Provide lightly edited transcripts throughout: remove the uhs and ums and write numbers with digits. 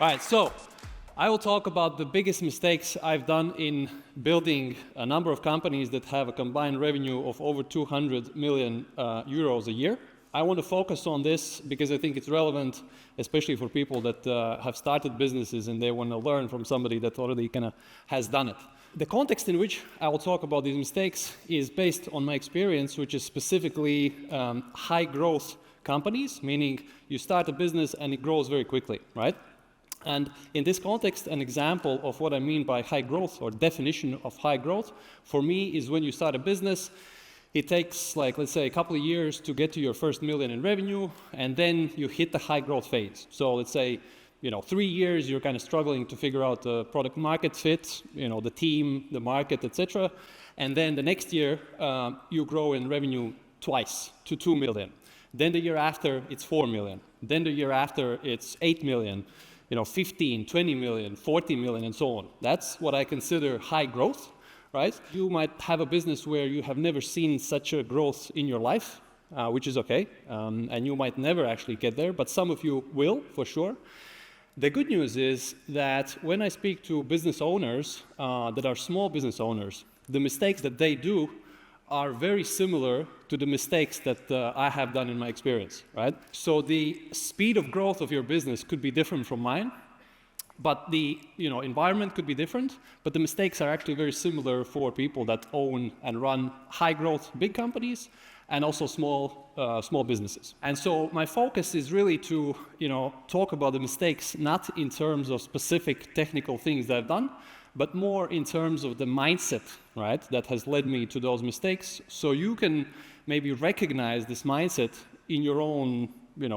All right, so I will talk about the biggest mistakes I've done in building a number of companies that have a combined revenue of over 200 million euros a year. I want to focus on this because I think it's relevant, especially for people that have started businesses and they want to learn from somebody that already kind of has done it. The context in which I will talk about these mistakes is based on my experience, which is specifically high growth companies, meaning you start a business and it grows very quickly, right? And in this context, an example of what I mean by high growth or definition of high growth for me is when you start a business, it takes like, let's say, a couple of years to get to your first million in revenue, and then you hit the high growth phase. So let's say, 3 years, you're kind of struggling to figure out the product market fit, the team, the market, etc. And then the next year, you grow in revenue twice to 2 million. Then the year after, it's 4 million. Then the year after, it's 8 million. 15, 20 million, 40 million, and so on. That's what I consider high growth, right? You might have a business where you have never seen such a growth in your life, which is okay, and you might never actually get there, but some of you will, for sure. The good news is that when I speak to business owners that are small business owners, the mistakes that they do are very similar to the mistakes that I have done in my experience, right? So the speed of growth of your business could be different from mine, but the environment could be different, but the mistakes are actually very similar for people that own and run high growth big companies and also small businesses. And so my focus is really to talk about the mistakes not in terms of specific technical things that I've done, but more in terms of the mindset, right, that has led me to those mistakes. So you can maybe recognize this mindset in your own,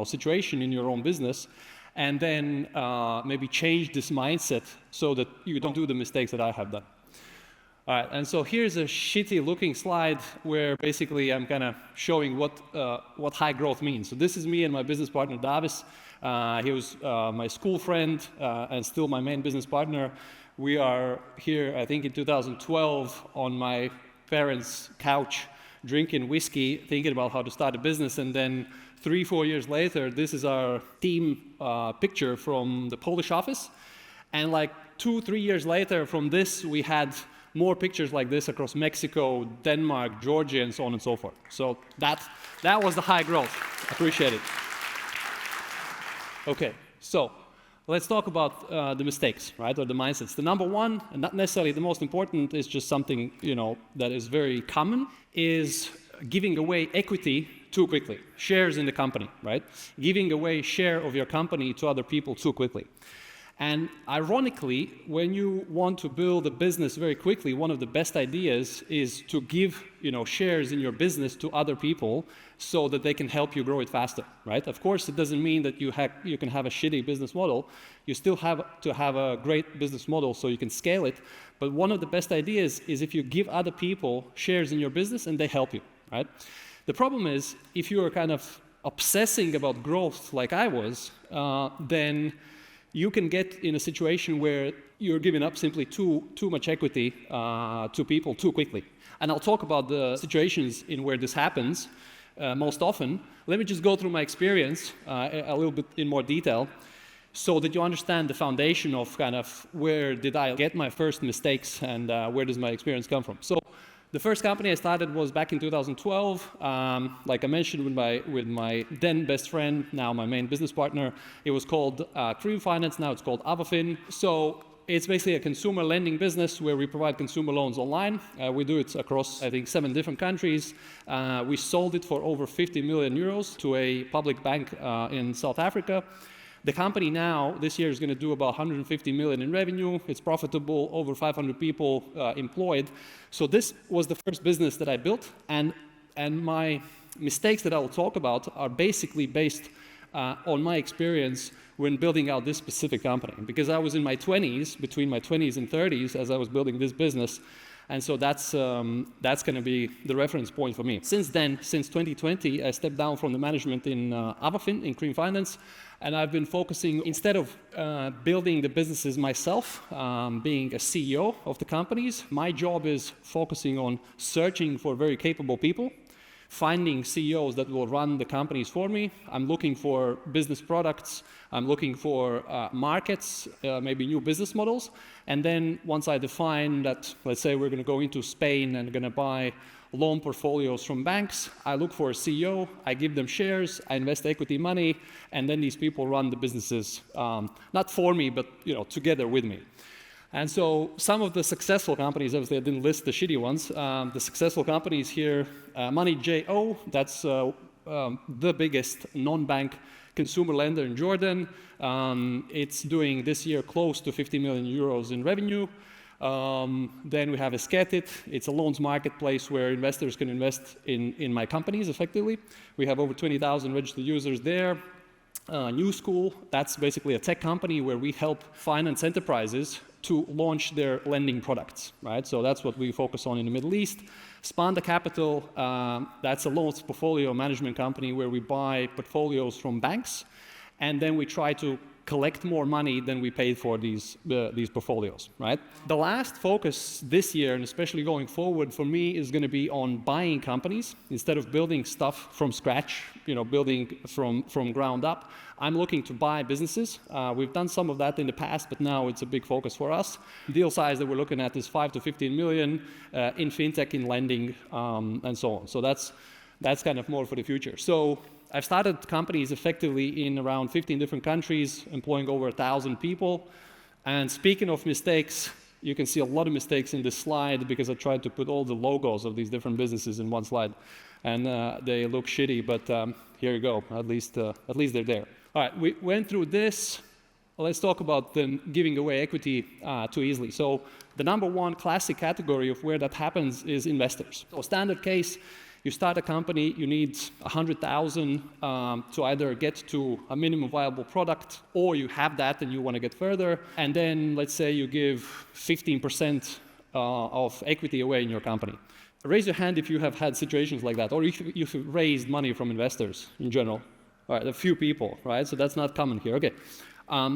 situation, in your own business, and then maybe change this mindset so that you don't do the mistakes that I have done. All right, and so here's a shitty looking slide where basically I'm kind of showing what high growth means. So this is me and my business partner, Davis. He was my school friend and still my main business partner. We are here, I think in 2012, on my parents' couch, drinking whiskey, thinking about how to start a business, and then 3-4 years later, this is our team picture from the Polish office. And like 2-3 years later from this, we had more pictures like this across Mexico, Denmark, Georgia, and so on and so forth. So that was the high growth. Appreciate it. Okay, so let's talk about the mistakes, right, or the mindsets. The number one, and not necessarily the most important, is just something, that is very common, is giving away equity too quickly, shares in the company, right? Giving away share of your company to other people too quickly. And ironically, when you want to build a business very quickly, one of the best ideas is to give, shares in your business to other people so that they can help you grow it faster, right? Of course, it doesn't mean that you can have a shitty business model. You still have to have a great business model so you can scale it. But one of the best ideas is if you give other people shares in your business and they help you, right? The problem is, if you are kind of obsessing about growth like I was, then you can get in a situation where you're giving up simply too much equity to people too quickly. And I'll talk about the situations in where this happens most often. Let me just go through my experience a little bit in more detail so that you understand the foundation of kind of where did I get my first mistakes and where does my experience come from. So the first company I started was back in 2012. Like I mentioned, with my then best friend, now my main business partner. It was called Cream Finance. Now it's called Avafin. So it's basically a consumer lending business where we provide consumer loans online. We do it across, I think, 7 different countries. We sold it for over 50 million euros to a public bank in South Africa. The company now, this year, is going to do about 150 million in revenue. It's profitable, over 500 people employed. So this was the first business that I built, and my mistakes that I will talk about are basically based on my experience when building out this specific company. Because I was in my 20s, between my 20s and 30s, as I was building this business, and so that's going to be the reference point for me. Since then, since 2020, I stepped down from the management in Avafin, in Cream Finance, and I've been focusing, instead of building the businesses myself, being a CEO of the companies, my job is focusing on searching for very capable people, finding CEOs that will run the companies for me. I'm looking for business products. I'm looking for markets, maybe new business models. And then once I define that, let's say we're going to go into Spain and going to buy loan portfolios from banks, I look for a CEO, I give them shares, I invest equity money, and then these people run the businesses, not for me, but together with me. And so some of the successful companies, obviously I didn't list the shitty ones, the successful companies here, Money.jo, that's the biggest non-bank consumer lender in Jordan. It's doing this year close to 50 million euros in revenue. Then we have Esketit. It's a loans marketplace where investors can invest in my companies effectively. We have over 20,000 registered users there. New School, that's basically a tech company where we help finance enterprises to launch their lending products, right? So that's what we focus on in the Middle East. Spanda Capital, that's a loans portfolio management company where we buy portfolios from banks, and then we try to collect more money than we paid for these portfolios, right? The last focus this year, and especially going forward for me, is going to be on buying companies instead of building stuff from scratch, building from ground up. I'm looking to buy businesses. We've done some of that in the past, but now it's a big focus for us. Deal size that we're looking at is 5 to 15 million in fintech, in lending, and so on. So that's kind of more for the future. So I've started companies effectively in around 15 different countries, employing over 1,000 people. And speaking of mistakes, you can see a lot of mistakes in this slide because I tried to put all the logos of these different businesses in one slide. And they look shitty, but here you go. At least they're there. All right, we went through this. Let's talk about then giving away equity too easily. So the number one classic category of where that happens is investors. So standard case, you start a company, you need 100,000 to either get to a minimum viable product, or you have that and you want to get further. And then let's say you give 15% of equity away in your company. Raise your hand if you have had situations like that, or if you've raised money from investors in general. All right, a few people, right? So that's not common here. Okay.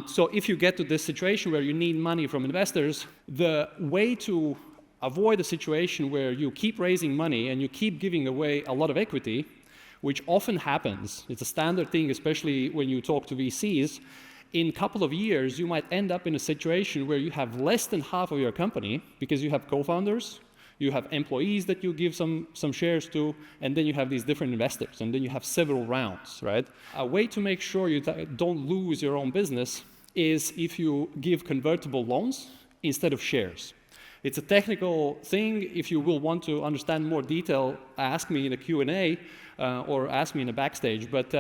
So if you get to this situation where you need money from investors, the way to avoid a situation where you keep raising money and you keep giving away a lot of equity, which often happens, it's a standard thing, especially when you talk to VCs, in a couple of years, you might end up in a situation where you have less than half of your company because you have co-founders, you have employees that you give some shares to, and then you have these different investors, and then you have several rounds, right? A way to make sure you don't lose your own business is if you give convertible loans instead of shares. It's a technical thing. If you will want to understand more detail, ask me in a Q&A or ask me in the backstage. But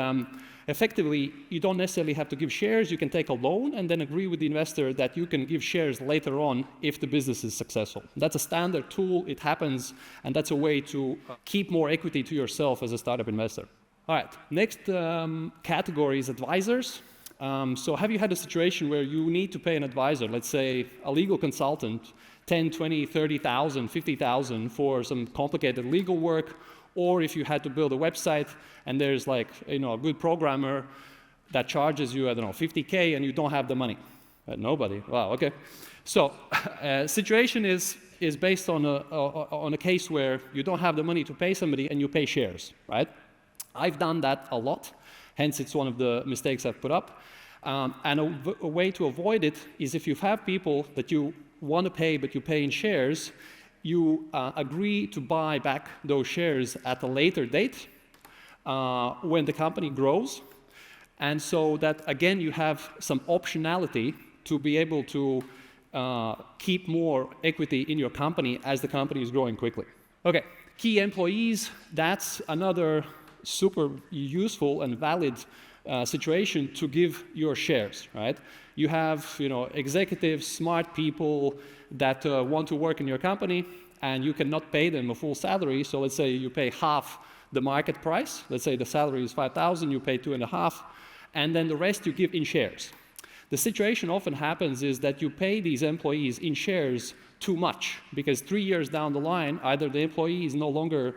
effectively, you don't necessarily have to give shares. You can take a loan and then agree with the investor that you can give shares later on if the business is successful. That's a standard tool. It happens, and that's a way to keep more equity to yourself as a startup investor. All right, next category is advisors. So have you had a situation where you need to pay an advisor, let's say a legal consultant, 10, 20, 30,000, 50,000 for some complicated legal work, or if you had to build a website and there's like, a good programmer that charges you, 50K and you don't have the money. Nobody. Wow, okay. So situation is based on a case where you don't have the money to pay somebody and you pay shares, right? I've done that a lot, hence it's one of the mistakes I've put up. And a way to avoid it is if you have people that you want to pay but you pay in shares, you agree to buy back those shares at a later date when the company grows. And so that, again, you have some optionality to be able to keep more equity in your company as the company is growing quickly. Okay, key employees, that's another super useful and valid situation to give your shares, right? You have, executives, smart people that want to work in your company, and you cannot pay them a full salary. So let's say you pay half the market price. Let's say the salary is 5,000, you pay 2.5, and then the rest you give in shares. The situation often happens is that you pay these employees in shares too much, because 3 years down the line, either the employee is no longer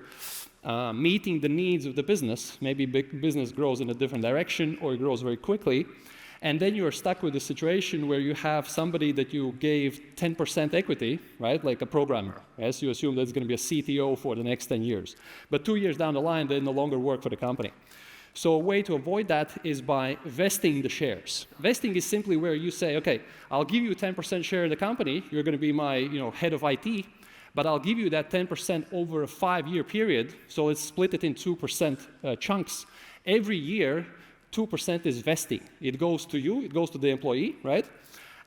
meeting the needs of the business, maybe big business grows in a different direction or it grows very quickly, And then you're stuck with a situation where you have somebody that you gave 10% equity, right? Like a programmer. Yes, you assume that's going to be a CTO for the next 10 years. But 2 years down the line, they no longer work for the company. So a way to avoid that is by vesting the shares. Vesting is simply where you say, okay, I'll give you 10% share in the company. You're going to be my head of IT. But I'll give you that 10% over a 5-year period. So let's split it in 2% chunks. Every year, 2% is vesting. It goes to you, it goes to the employee, right?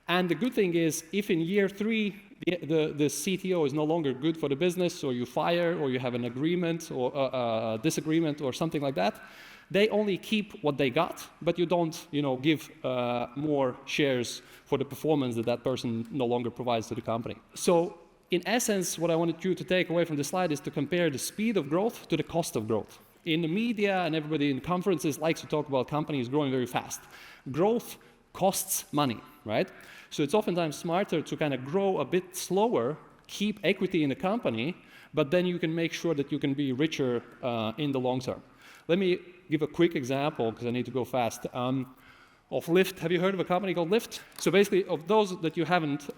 And the good thing is, if in year 3, the CTO is no longer good for the business, or you fire, or you have an agreement, or a disagreement, or something like that, they only keep what they got, but you don't, give more shares for the performance that person no longer provides to the company. So, in essence, what I wanted you to take away from this slide is to compare the speed of growth to the cost of growth. In the media and everybody in conferences likes to talk about companies growing very fast. Growth costs money, right? So it's oftentimes smarter to kind of grow a bit slower, keep equity in the company, but then you can make sure that you can be richer in the long term. Let me give a quick example, because I need to go fast, of Lyft. Have you heard of a company called Lyft? So basically, of those that you haven't,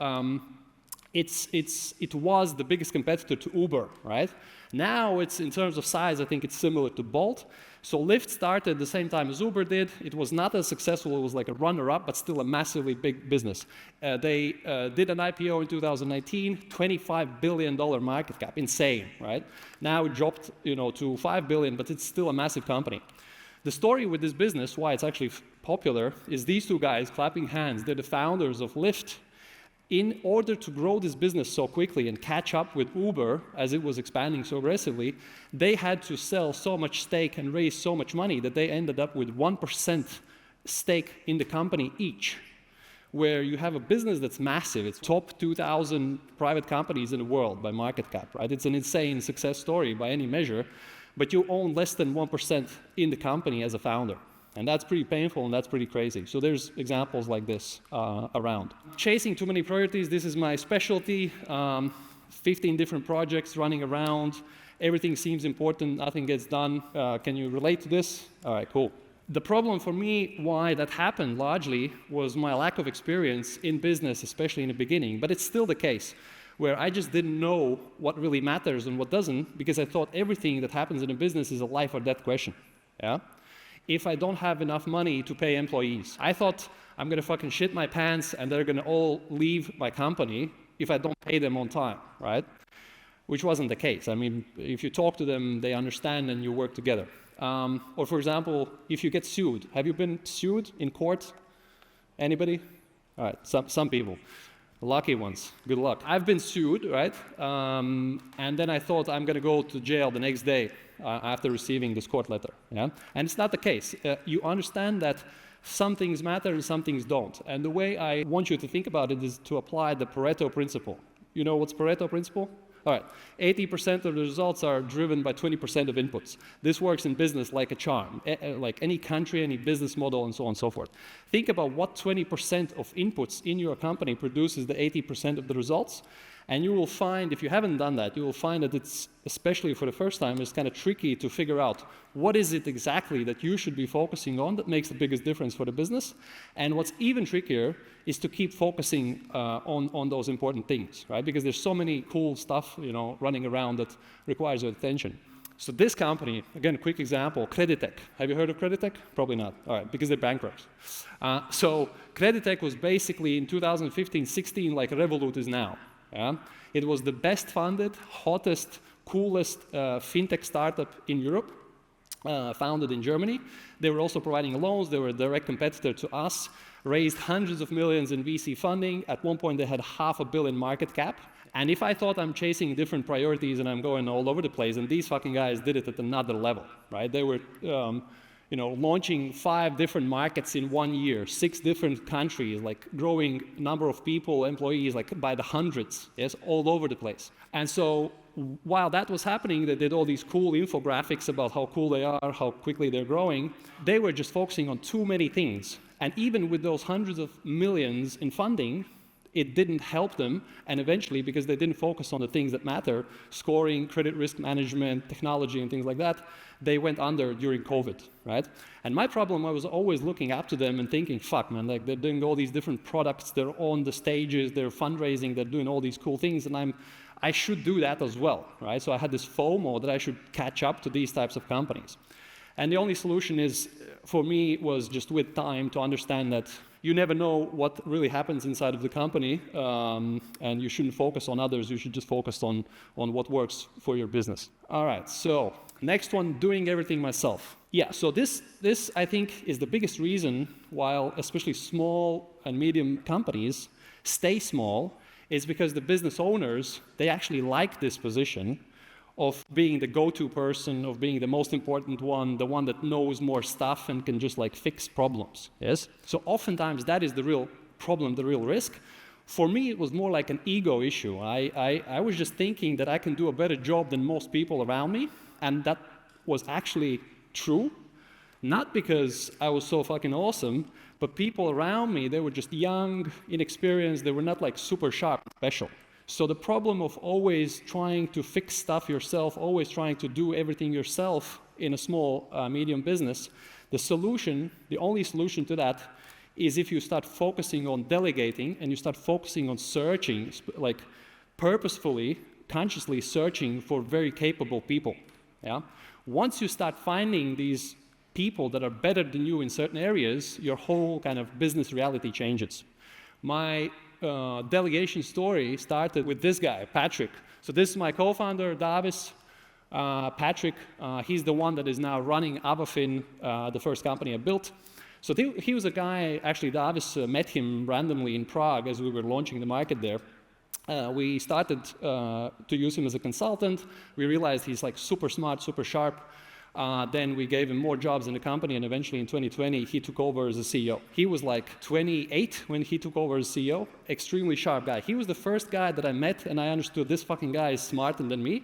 it was the biggest competitor to Uber, right? Now it's, in terms of size, I think it's similar to Bolt. So Lyft started at the same time as Uber did. It was not as successful. It was like a runner-up, but still a massively big business. They did an IPO in 2019, $25 billion market cap, insane, right? Now it dropped, to $5 billion, but it's still a massive company. The story with this business, why it's actually popular, is these two guys clapping hands. They're the founders of Lyft. In order to grow this business so quickly and catch up with Uber as it was expanding so aggressively, they had to sell so much stake and raise so much money that they ended up with 1% stake in the company each, where you have a business that's massive. It's top 2,000 private companies in the world by market cap, right? It's an insane success story by any measure, but you own less than 1% in the company as a founder. And that's pretty painful and that's pretty crazy. So there's examples like this around. Chasing too many priorities, this is my specialty. 15 different projects running around. Everything seems important, nothing gets done. Can you relate to this? All right, cool. The problem for me, why that happened largely, was my lack of experience in business, especially in the beginning. But it's still the case, where I just didn't know what really matters and what doesn't, because I thought everything that happens in a business is a life or death question. Yeah? If I don't have enough money to pay employees. I thought I'm going to fucking shit my pants and they're going to all leave my company if I don't pay them on time, right? Which wasn't the case. I mean, if you talk to them, they understand and you work together. Or for example, if you get sued. Have you been sued in court? Anybody? All right, some people. Lucky ones, good luck. I've been sued, right? And then I thought I'm going to go to jail the next day after receiving this court letter. Yeah? And it's not the case. You understand that some things matter and some things don't. And the way I want you to think about it is to apply the Pareto principle. You know what's Pareto principle? All right, 80% of the results are driven by 20% of inputs. This works in business like a charm, like any country, any business model, and so on and so forth. Think about what 20% of inputs in your company produces the 80% of the results, and you will find, if you haven't done that, you will find that it's, especially for the first time, it's kind of tricky to figure out what is it exactly that you should be focusing on that makes the biggest difference for the business. And what's even trickier is to keep focusing on those important things, right? Because there's so many cool stuff, running around that requires your attention. So this company, again, quick example, Creditec. Have you heard of Creditec? Probably not. All right, because they're bankrupt. So Creditec was basically in 2015-16 like Revolut is now. Yeah? It was the best funded, hottest, coolest fintech startup in Europe, founded in Germany. They were also providing loans. They were a direct competitor to us, raised hundreds of millions in VC funding. At one point, they had $500 million market cap. And if I thought I'm chasing different priorities and I'm going all over the place, and these fucking guys did it at another level, right? They were launching 5 different markets in 1 year, 6 different countries, like growing number of people, employees, like by the hundreds, yes, all over the place. And so while that was happening, they did all these cool infographics about how cool they are, how quickly they're growing. They were just focusing on too many things. And even with those hundreds of millions in funding, it didn't help them, and eventually, because they didn't focus on the things that matter, scoring, credit risk management, technology, and things like that, they went under during COVID, right? And my problem, I was always looking up to them and thinking, fuck, man, like they're doing all these different products, they're on the stages, they're fundraising, they're doing all these cool things, and I should do that as well, right? So I had this FOMO that I should catch up to these types of companies. And the only solution is, for me, was just with time to understand that you never know what really happens inside of the company, and you shouldn't focus on others, you should just focus on what works for your business. All right, so next one, doing everything myself. Yeah, so this I think is the biggest reason why especially small and medium companies stay small, is because the business owners, they actually like this position of being the go-to person, of being the most important one, the one that knows more stuff and can just like fix problems, yes? So oftentimes that is the real problem, the real risk. For me, it was more like an ego issue. I was just thinking that I can do a better job than most people around me, and that was actually true. Not because I was so fucking awesome, but people around me, they were just young, inexperienced, they were not like super sharp, special. So the problem of always trying to fix stuff yourself, always trying to do everything yourself in a small, medium business, the only solution to that is if you start focusing on delegating and you start focusing on searching, like purposefully, consciously searching for very capable people, yeah? Once you start finding these people that are better than you in certain areas, your whole kind of business reality changes. My delegation story started with this guy, Patrick. So this is my co-founder, Davis. Patrick, he's the one that is now running Avafin, the first company I built. So he was a guy, actually Davis met him randomly in Prague as we were launching the market there. We started to use him as a consultant. We realized he's like super smart, super sharp. Then we gave him more jobs in the company, and eventually in 2020, he took over as a CEO. He was like 28 when he took over as CEO, extremely sharp guy. He was the first guy that I met, and I understood this fucking guy is smarter than me.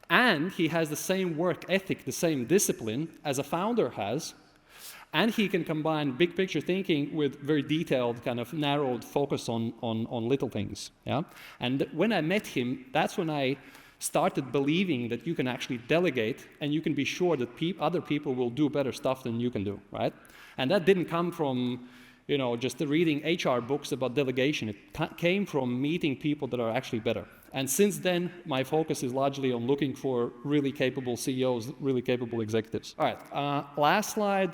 And he has the same work ethic, the same discipline as a founder has. And he can combine big picture thinking with very detailed, kind of narrowed focus on little things. Yeah? And when I met him, that's when I started believing that you can actually delegate and you can be sure that other people will do better stuff than you can do, right? And that didn't come from, just reading HR books about delegation. It came from meeting people that are actually better. And since then, my focus is largely on looking for really capable CEOs, really capable executives. All right, last slide,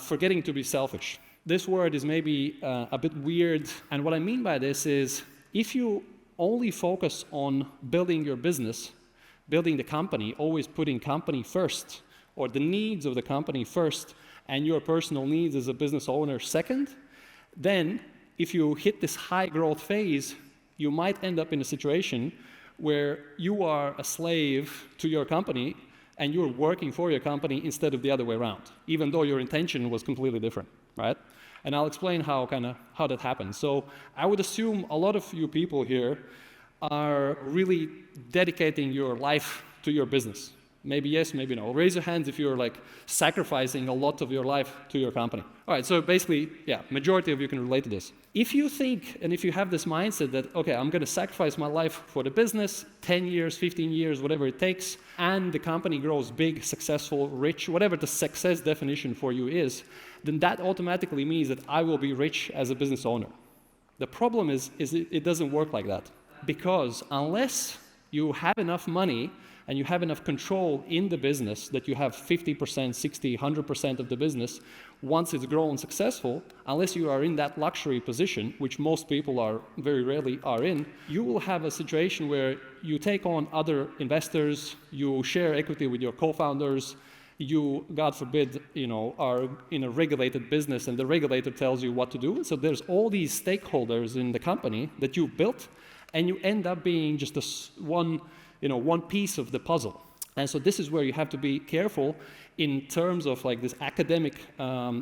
forgetting to be selfish. This word is maybe a bit weird, and what I mean by this is, if you only focus on building your business, building the company, always putting company first, or the needs of the company first, and your personal needs as a business owner second, then if you hit this high growth phase, you might end up in a situation where you are a slave to your company and you're working for your company instead of the other way around, even though your intention was completely different, right? And I'll explain how that happens. So I would assume a lot of you people here are really dedicating your life to your business. Maybe yes, maybe no. Raise your hands if you're like sacrificing a lot of your life to your company. All right, so basically, yeah, majority of you can relate to this. If you think, and if you have this mindset that, okay, I'm gonna sacrifice my life for the business, 10 years, 15 years, whatever it takes, and the company grows big, successful, rich, whatever the success definition for you is, then that automatically means that I will be rich as a business owner. The problem is it doesn't work like that. Because unless you have enough money and you have enough control in the business that you have 50%, 60, 100% of the business, once it's grown successful, unless you are in that luxury position, which most people are very rarely are in, you will have a situation where you take on other investors, you share equity with your co-founders, you, God forbid, are in a regulated business and the regulator tells you what to do. So there's all these stakeholders in the company that you built, and you end up being just one piece of the puzzle. And so this is where you have to be careful in terms of like this academic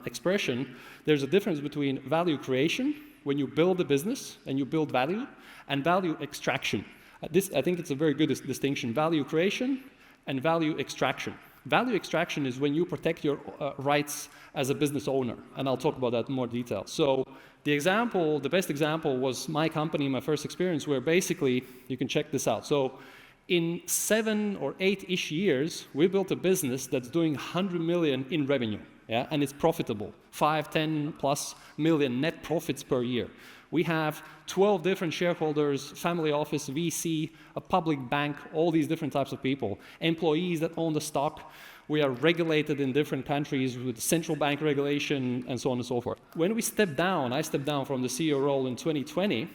expression. There's a difference between value creation, when you build a business and you build value, and value extraction. I think it's a very good distinction, value creation and value extraction. Value extraction is when you protect your rights as a business owner, and I'll talk about that in more detail. So The best example was my company, my first experience, where basically, you can check this out. So in 7 or 8-ish years, we built a business that's doing 100 million in revenue, yeah, and it's profitable, 5, 10 plus million net profits per year. We have 12 different shareholders, family office, VC, a public bank, all these different types of people, employees that own the stock. We are regulated in different countries with central bank regulation and so on and so forth. When we stepped down, I stepped down from the CEO role in 2020,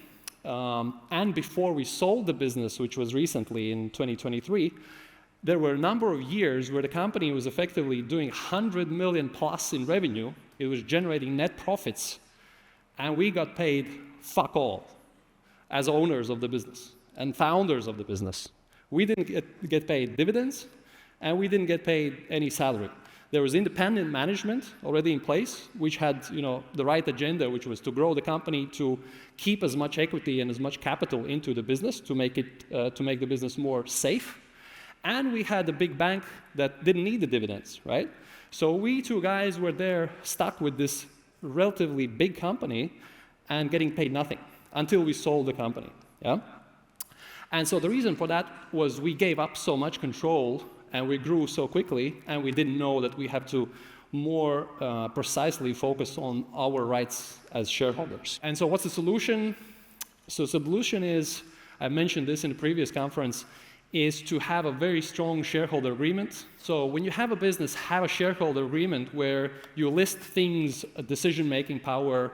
and before we sold the business, which was recently in 2023, there were a number of years where the company was effectively doing 100 million plus in revenue. It was generating net profits, and we got paid fuck all as owners of the business and founders of the business. We didn't get paid dividends, and we didn't get paid any salary. There was independent management already in place, which had, the right agenda, which was to grow the company, to keep as much equity and as much capital into the business to make the business more safe. And we had a big bank that didn't need the dividends, right? So we two guys were there stuck with this relatively big company and getting paid nothing until we sold the company, yeah? And so the reason for that was we gave up so much control and we grew so quickly, and we didn't know that we have to more precisely focus on our rights as shareholders. And so what's the solution? So the solution is, I mentioned this in the previous conference, is to have a very strong shareholder agreement. So when you have a business, have a shareholder agreement where you list things, decision-making power,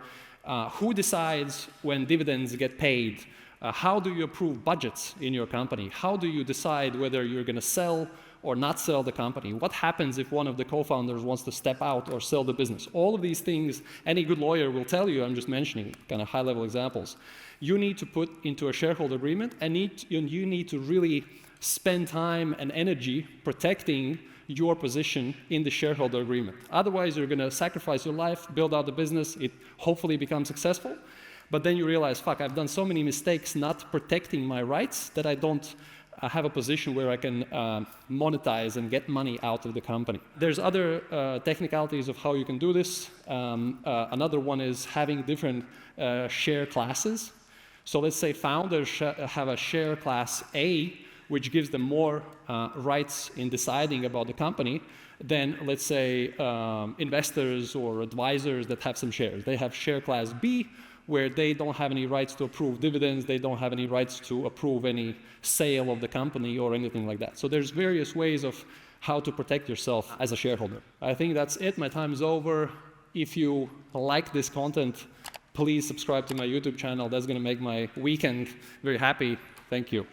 who decides when dividends get paid, how do you approve budgets in your company, how do you decide whether you're going to sell or not sell the company, what happens if one of the co-founders wants to step out or sell the business. All of these things, any good lawyer will tell you, I'm just mentioning kind of high-level examples. You need to put into a shareholder agreement, and you need to really spend time and energy protecting your position in the shareholder agreement. Otherwise, you're going to sacrifice your life, build out the business, it hopefully becomes successful, but then you realize, fuck, I've done so many mistakes not protecting my rights that I don't have a position where I can monetize and get money out of the company. There's other technicalities of how you can do this. Another one is having different share classes. So let's say founders have a share class A, which gives them more rights in deciding about the company than, let's say, investors or advisors that have some shares. They have share class B, where they don't have any rights to approve dividends, they don't have any rights to approve any sale of the company or anything like that. So there's various ways of how to protect yourself as a shareholder. I think that's it. My time is over. If you like this content, please subscribe to my YouTube channel. That's going to make my weekend very happy. Thank you.